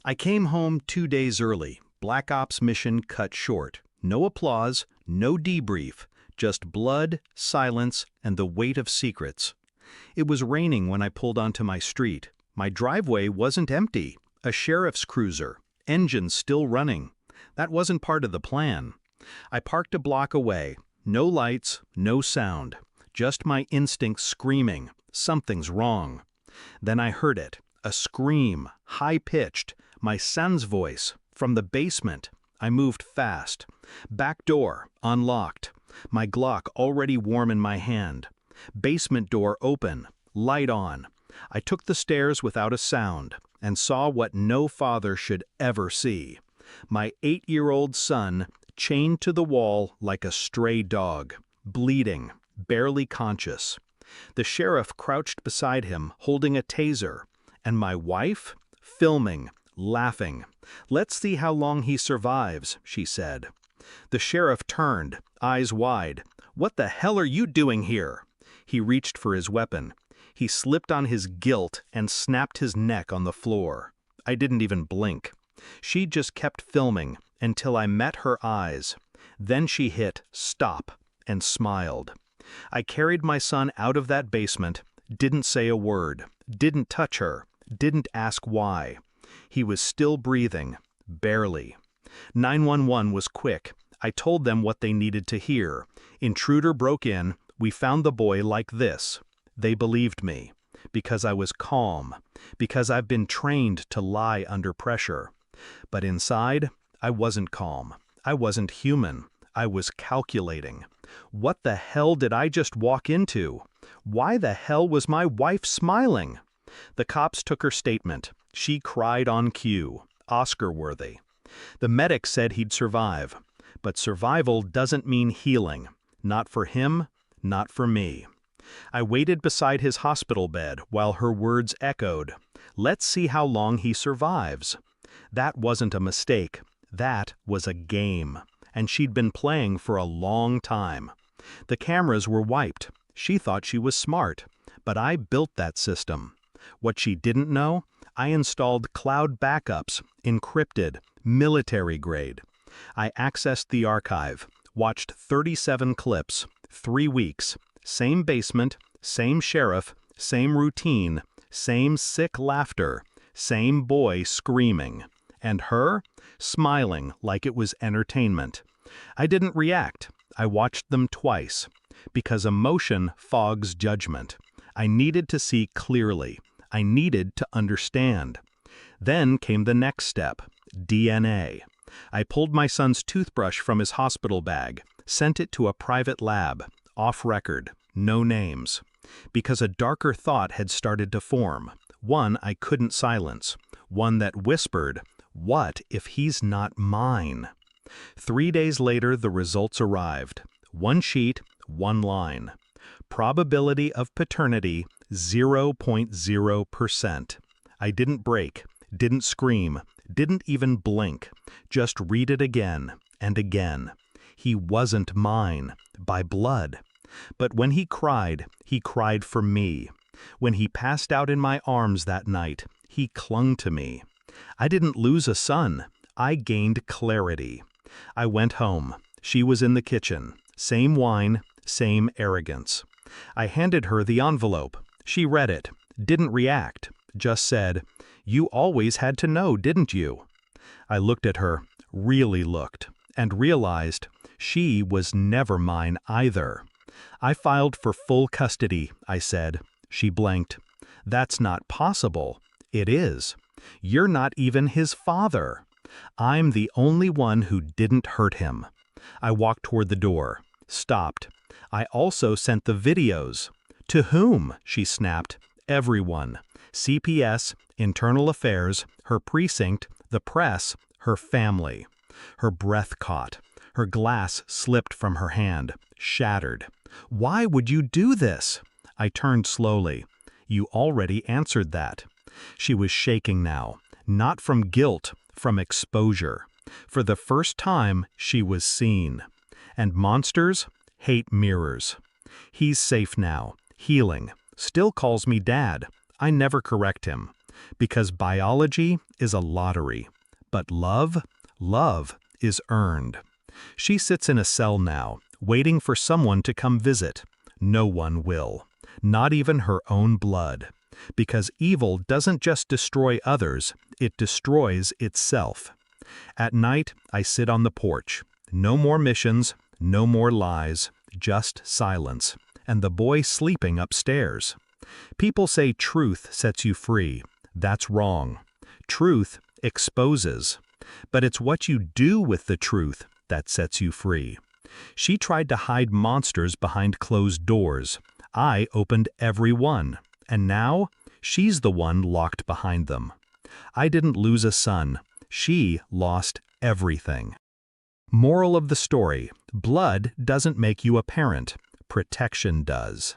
I came home 2 days early. Black Ops mission cut short. No applause, no debrief, just blood, silence, and the weight of secrets. It was raining when I pulled onto my street. My driveway wasn't empty. A sheriff's cruiser, engine still running. That wasn't part of the plan. I parked a block away. No lights, no sound. Just my instincts screaming, something's wrong. Then I heard it, a scream, high-pitched, my son's voice, from the basement. I moved fast. Back door, unlocked. My Glock already warm in my hand. Basement door open, light on. I took the stairs without a sound and saw what no father should ever see. My 8-year-old son chained to the wall like a stray dog, bleeding, barely conscious. The sheriff crouched beside him, holding a taser, and my wife, filming, laughing. "Let's see how long he survives," she said. The sheriff turned, eyes wide. "What the hell are you doing here?" He reached for his weapon. He slipped on his guilt and snapped his neck on the floor. I didn't even blink. She just kept filming until I met her eyes. Then she hit stop and smiled. I carried my son out of that basement, didn't say a word, didn't touch her, didn't ask why. He was still breathing, barely. 911 was quick. I told them what they needed to hear. Intruder broke in. We found the boy like this. They believed me. Because I was calm. Because I've been trained to lie under pressure. But inside, I wasn't calm. I wasn't human. I was calculating. What the hell did I just walk into? Why the hell was my wife smiling? The cops took her statement. She cried on cue. Oscar-worthy. The medic said he'd survive. But survival doesn't mean healing. Not for him, not for me. I waited beside his hospital bed while her words echoed. "Let's see how long he survives." That wasn't a mistake. That was a game. And she'd been playing for a long time. The cameras were wiped. She thought she was smart. But I built that system. What she didn't know, I installed cloud backups, encrypted, military grade. I accessed the archive, watched 37 clips, 3 weeks, same basement, same sheriff, same routine, same sick laughter, same boy screaming. And her, smiling like it was entertainment. I didn't react. I watched them twice. Because emotion fogs judgment. I needed to see clearly. I needed to understand. Then came the next step, DNA. I pulled my son's toothbrush from his hospital bag, sent it to a private lab, off record, no names. Because a darker thought had started to form, one I couldn't silence, one that whispered, "What if he's not mine?" 3 days later the results arrived. 1 sheet, 1 line. Probability of paternity, 0.0%. I didn't break, didn't scream, didn't even blink. Just read it again and again. He wasn't mine, by blood. But when he cried for me. When he passed out in my arms that night, he clung to me. I didn't lose a son. I gained clarity. I went home. She was in the kitchen. Same wine, same arrogance. I handed her the envelope. She read it, didn't react, just said, "You always had to know, didn't you?" I looked at her, really looked, and realized she was never mine either. "I filed for full custody," I said. She blanked. "That's not possible." "It is. You're not even his father. I'm the only one who didn't hurt him." I walked toward the door, stopped. "I also sent the videos." "To whom?" she snapped. "Everyone. CPS, Internal Affairs, her precinct, the press, her family." Her breath caught. Her glass slipped from her hand, shattered. "Why would you do this?" I turned slowly. "You already answered that." She was shaking now, not from guilt, from exposure. For the first time, she was seen. And monsters hate mirrors. He's safe now, healing, still calls me Dad. I never correct him. Because biology is a lottery, but love is earned. She sits in a cell now, waiting for someone to come visit. No one will, not even her own blood. Because evil doesn't just destroy others, it destroys itself. At night, I sit on the porch. No more missions, no more lies, just silence, and the boy sleeping upstairs. People say truth sets you free. That's wrong. Truth exposes. But it's what you do with the truth that sets you free. She tried to hide monsters behind closed doors. I opened every one. And now, she's the one locked behind them. I didn't lose a son. She lost everything. Moral of the story: blood doesn't make you a parent. Protection does.